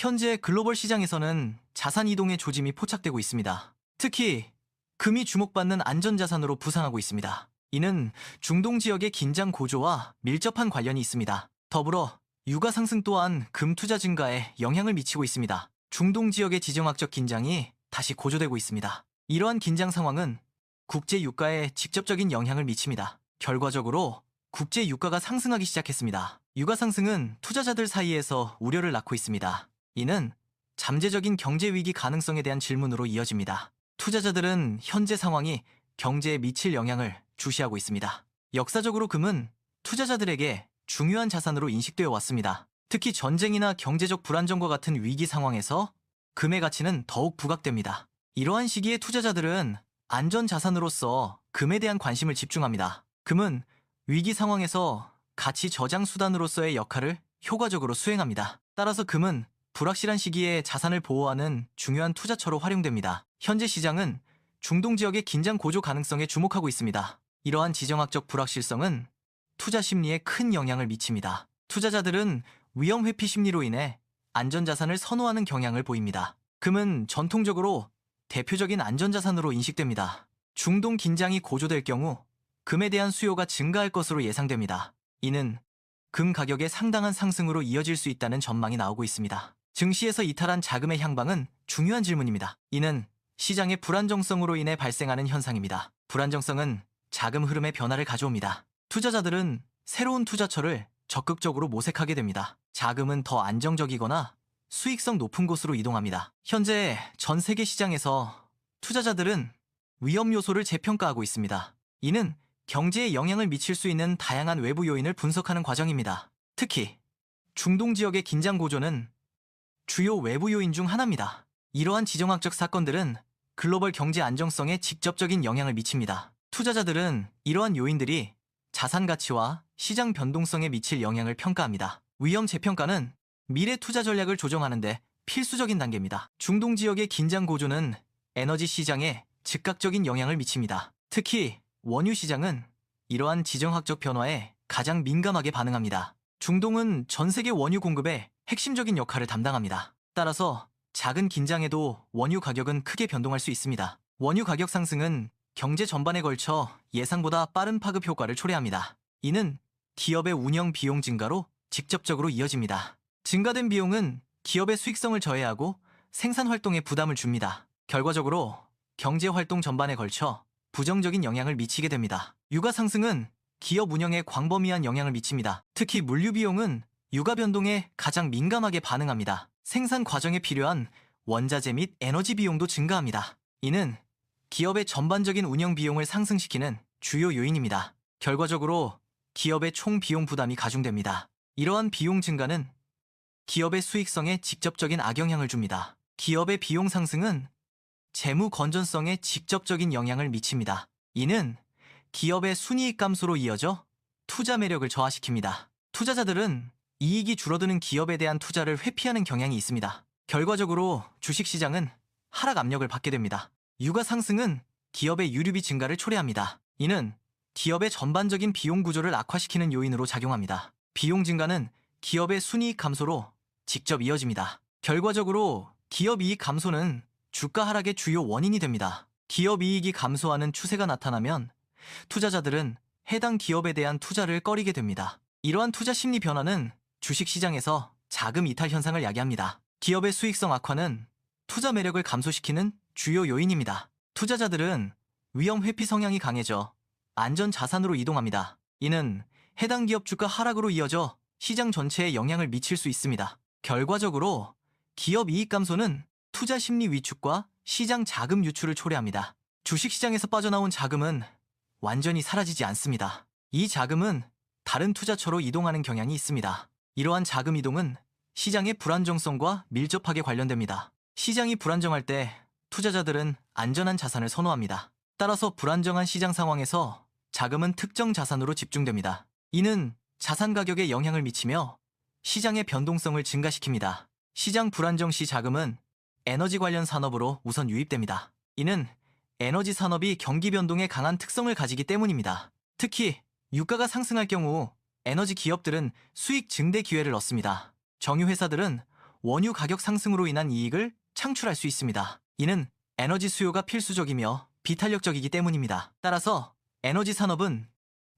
현재 글로벌 시장에서는 자산 이동의 조짐이 포착되고 있습니다. 특히 금이 주목받는 안전자산으로 부상하고 있습니다. 이는 중동 지역의 긴장 고조와 밀접한 관련이 있습니다. 더불어 유가 상승 또한 금 투자 증가에 영향을 미치고 있습니다. 중동 지역의 지정학적 긴장이 다시 고조되고 있습니다. 이러한 긴장 상황은 국제 유가에 직접적인 영향을 미칩니다. 결과적으로 국제 유가가 상승하기 시작했습니다. 유가 상승은 투자자들 사이에서 우려를 낳고 있습니다. 이는 잠재적인 경제 위기 가능성에 대한 질문으로 이어집니다. 투자자들은 현재 상황이 경제에 미칠 영향을 주시하고 있습니다. 역사적으로 금은 투자자들에게 중요한 자산으로 인식되어 왔습니다. 특히 전쟁이나 경제적 불안정과 같은 위기 상황에서 금의 가치는 더욱 부각됩니다. 이러한 시기에 투자자들은 안전 자산으로서 금에 대한 관심을 집중합니다. 금은 위기 상황에서 가치 저장 수단으로서의 역할을 효과적으로 수행합니다. 따라서 금은 불확실한 시기에 자산을 보호하는 중요한 투자처로 활용됩니다. 현재 시장은 중동 지역의 긴장 고조 가능성에 주목하고 있습니다. 이러한 지정학적 불확실성은 투자 심리에 큰 영향을 미칩니다. 투자자들은 위험 회피 심리로 인해 안전자산을 선호하는 경향을 보입니다. 금은 전통적으로 대표적인 안전자산으로 인식됩니다. 중동 긴장이 고조될 경우 금에 대한 수요가 증가할 것으로 예상됩니다. 이는 금 가격의 상당한 상승으로 이어질 수 있다는 전망이 나오고 있습니다. 증시에서 이탈한 자금의 향방은 중요한 질문입니다. 이는 시장의 불안정성으로 인해 발생하는 현상입니다. 불안정성은 자금 흐름의 변화를 가져옵니다. 투자자들은 새로운 투자처를 적극적으로 모색하게 됩니다. 자금은 더 안정적이거나 수익성 높은 곳으로 이동합니다. 현재 전 세계 시장에서 투자자들은 위험 요소를 재평가하고 있습니다. 이는 경제에 영향을 미칠 수 있는 다양한 외부 요인을 분석하는 과정입니다. 특히 중동 지역의 긴장 고조는 주요 외부 요인 중 하나입니다. 이러한 지정학적 사건들은 글로벌 경제 안정성에 직접적인 영향을 미칩니다. 투자자들은 이러한 요인들이 자산 가치와 시장 변동성에 미칠 영향을 평가합니다. 위험 재평가는 미래 투자 전략을 조정하는 데 필수적인 단계입니다. 중동 지역의 긴장 고조는 에너지 시장에 즉각적인 영향을 미칩니다. 특히 원유 시장은 이러한 지정학적 변화에 가장 민감하게 반응합니다. 중동은 전 세계 원유 공급에 핵심적인 역할을 담당합니다. 따라서 작은 긴장에도 원유 가격은 크게 변동할 수 있습니다. 원유 가격 상승은 경제 전반에 걸쳐 예상보다 빠른 파급 효과를 초래합니다. 이는 기업의 운영 비용 증가로 직접적으로 이어집니다. 증가된 비용은 기업의 수익성을 저해하고 생산 활동에 부담을 줍니다. 결과적으로 경제 활동 전반에 걸쳐 부정적인 영향을 미치게 됩니다. 유가 상승은 기업 운영에 광범위한 영향을 미칩니다. 특히 물류 비용은 유가 변동에 가장 민감하게 반응합니다. 생산 과정에 필요한 원자재 및 에너지 비용도 증가합니다. 이는 기업의 전반적인 운영 비용을 상승시키는 주요 요인입니다. 결과적으로 기업의 총 비용 부담이 가중됩니다. 이러한 비용 증가는 기업의 수익성에 직접적인 악영향을 줍니다. 기업의 비용 상승은 재무 건전성에 직접적인 영향을 미칩니다. 이는 기업의 순이익 감소로 이어져 투자 매력을 저하시킵니다. 투자자들은 이익이 줄어드는 기업에 대한 투자를 회피하는 경향이 있습니다. 결과적으로 주식시장은 하락 압력을 받게 됩니다. 유가 상승은 기업의 유류비 증가를 초래합니다. 이는 기업의 전반적인 비용 구조를 악화시키는 요인으로 작용합니다. 비용 증가는 기업의 순이익 감소로 직접 이어집니다. 결과적으로 기업 이익 감소는 주가 하락의 주요 원인이 됩니다. 기업 이익이 감소하는 추세가 나타나면 투자자들은 해당 기업에 대한 투자를 꺼리게 됩니다. 이러한 투자 심리 변화는 주식시장에서 자금 이탈 현상을 야기합니다. 기업의 수익성 악화는 투자 매력을 감소시키는 주요 요인입니다. 투자자들은 위험 회피 성향이 강해져 안전 자산으로 이동합니다. 이는 해당 기업 주가 하락으로 이어져 시장 전체에 영향을 미칠 수 있습니다. 결과적으로 기업 이익 감소는 투자 심리 위축과 시장 자금 유출을 초래합니다. 주식시장에서 빠져나온 자금은 완전히 사라지지 않습니다. 이 자금은 다른 투자처로 이동하는 경향이 있습니다. 이러한 자금 이동은 시장의 불안정성과 밀접하게 관련됩니다. 시장이 불안정할 때 투자자들은 안전한 자산을 선호합니다. 따라서 불안정한 시장 상황에서 자금은 특정 자산으로 집중됩니다. 이는 자산 가격에 영향을 미치며 시장의 변동성을 증가시킵니다. 시장 불안정 시 자금은 에너지 관련 산업으로 우선 유입됩니다. 이는 에너지 산업이 경기 변동에 강한 특성을 가지기 때문입니다. 특히 유가가 상승할 경우 에너지 기업들은 수익 증대 기회를 얻습니다. 정유 회사들은 원유 가격 상승으로 인한 이익을 창출할 수 있습니다. 이는 에너지 수요가 필수적이며 비탄력적이기 때문입니다. 따라서 에너지 산업은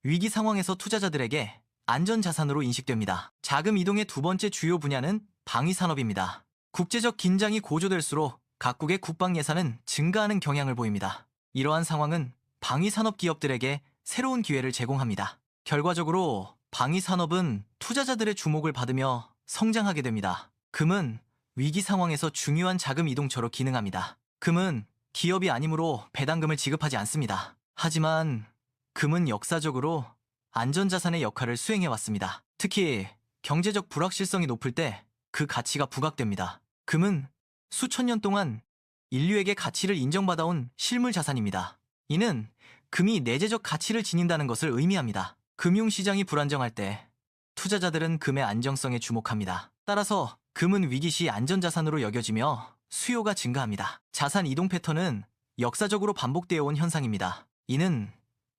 위기 상황에서 투자자들에게 안전자산으로 인식됩니다. 자금 이동의 두 번째 주요 분야는 방위산업입니다. 국제적 긴장이 고조될수록 각국의 국방 예산은 증가하는 경향을 보입니다. 이러한 상황은 방위산업 기업들에게 새로운 기회를 제공합니다. 결과적으로 방위산업은 투자자들의 주목을 받으며 성장하게 됩니다. 금은 위기 상황에서 중요한 자금 이동처로 기능합니다. 금은 기업이 아니므로 배당금을 지급하지 않습니다. 하지만 금은 역사적으로 안전자산의 역할을 수행해왔습니다. 특히 경제적 불확실성이 높을 때 그 가치가 부각됩니다. 금은 수천 년 동안 인류에게 가치를 인정받아온 실물 자산입니다. 이는 금이 내재적 가치를 지닌다는 것을 의미합니다. 금융시장이 불안정할 때 투자자들은 금의 안정성에 주목합니다. 따라서 금은 위기 시 안전자산으로 여겨지며 수요가 증가합니다. 자산 이동 패턴은 역사적으로 반복되어 온 현상입니다. 이는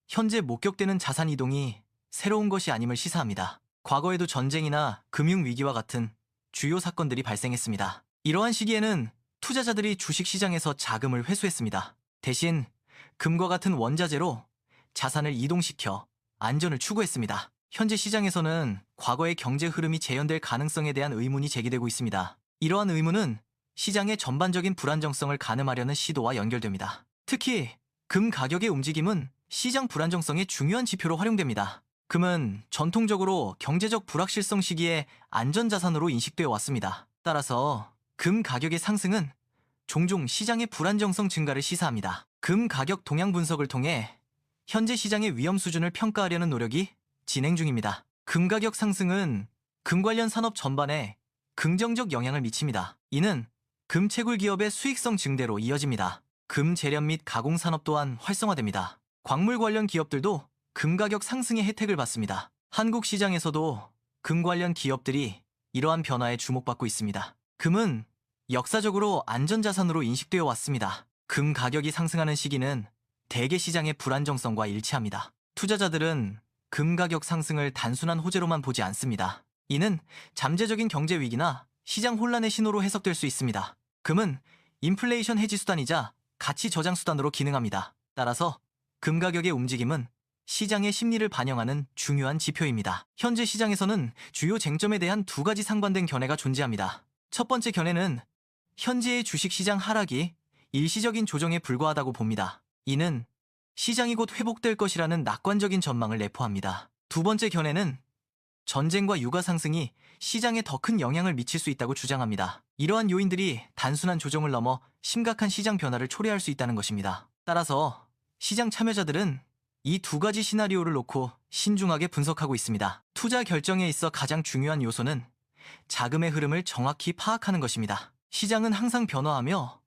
현재 목격되는 자산 이동이 새로운 것이 아님을 시사합니다. 과거에도 전쟁이나 금융위기와 같은 주요 사건들이 발생했습니다. 이러한 시기에는 투자자들이 주식시장에서 자금을 회수했습니다. 대신 금과 같은 원자재로 자산을 이동시켜 안전을 추구했습니다. 현재 시장에서는 과거의 경제 흐름이 재현될 가능성에 대한 의문이 제기되고 있습니다. 이러한 의문은 시장의 전반적인 불안정성을 가늠하려는 시도와 연결됩니다. 특히 금 가격의 움직임은 시장 불안정성의 중요한 지표로 활용됩니다. 금은 전통적으로 경제적 불확실성 시기에 안전자산으로 인식되어 왔습니다. 따라서 금 가격의 상승은 종종 시장의 불안정성 증가를 시사합니다. 금 가격 동향 분석을 통해 현재 시장의 위험 수준을 평가하려는 노력이 진행 중입니다. 금 가격 상승은 금 관련 산업 전반에 긍정적 영향을 미칩니다. 이는 금 채굴 기업의 수익성 증대로 이어집니다. 금 재련 및 가공 산업 또한 활성화됩니다. 광물 관련 기업들도 금 가격 상승의 혜택을 받습니다. 한국 시장에서도 금 관련 기업들이 이러한 변화에 주목받고 있습니다. 금은 역사적으로 안전자산으로 인식되어 왔습니다. 금 가격이 상승하는 시기는 대개 시장의 불안정성과 일치합니다. 투자자들은 금 가격 상승을 단순한 호재로만 보지 않습니다. 이는 잠재적인 경제 위기나 시장 혼란의 신호로 해석될 수 있습니다. 금은 인플레이션 해지 수단이자 가치 저장 수단으로 기능합니다. 따라서 금 가격의 움직임은 시장의 심리를 반영하는 중요한 지표입니다. 현재 시장에서는 주요 쟁점에 대한 두 가지 상반된 견해가 존재합니다. 첫 번째 견해는 현재의 주식시장 하락이 일시적인 조정에 불과하다고 봅니다. 이는 시장이 곧 회복될 것이라는 낙관적인 전망을 내포합니다. 두 번째 견해는 전쟁과 유가 상승이 시장에 더 큰 영향을 미칠 수 있다고 주장합니다. 이러한 요인들이 단순한 조정을 넘어 심각한 시장 변화를 초래할 수 있다는 것입니다. 따라서 시장 참여자들은 이 두 가지 시나리오를 놓고 신중하게 분석하고 있습니다. 투자 결정에 있어 가장 중요한 요소는 자금의 흐름을 정확히 파악하는 것입니다. 시장은 항상 변화하며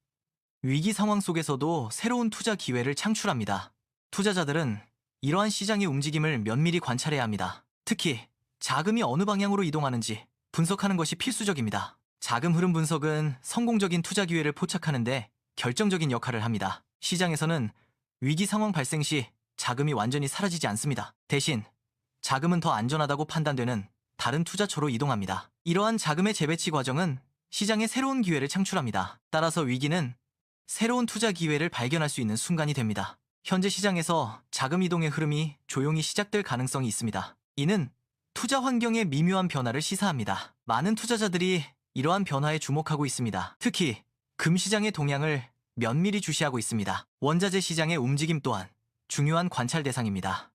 위기 상황 속에서도 새로운 투자 기회를 창출합니다. 투자자들은 이러한 시장의 움직임을 면밀히 관찰해야 합니다. 특히 자금이 어느 방향으로 이동하는지 분석하는 것이 필수적입니다. 자금 흐름 분석은 성공적인 투자 기회를 포착하는 데 결정적인 역할을 합니다. 시장에서는 위기 상황 발생 시 자금이 완전히 사라지지 않습니다. 대신 자금은 더 안전하다고 판단되는 다른 투자처로 이동합니다. 이러한 자금의 재배치 과정은 시장에 새로운 기회를 창출합니다. 따라서 위기는 새로운 투자 기회를 발견할 수 있는 순간이 됩니다. 현재 시장에서 자금 이동의 흐름이 조용히 시작될 가능성이 있습니다. 이는 투자 환경의 미묘한 변화를 시사합니다. 많은 투자자들이 이러한 변화에 주목하고 있습니다. 특히 금 시장의 동향을 면밀히 주시하고 있습니다. 원자재 시장의 움직임 또한 중요한 관찰 대상입니다.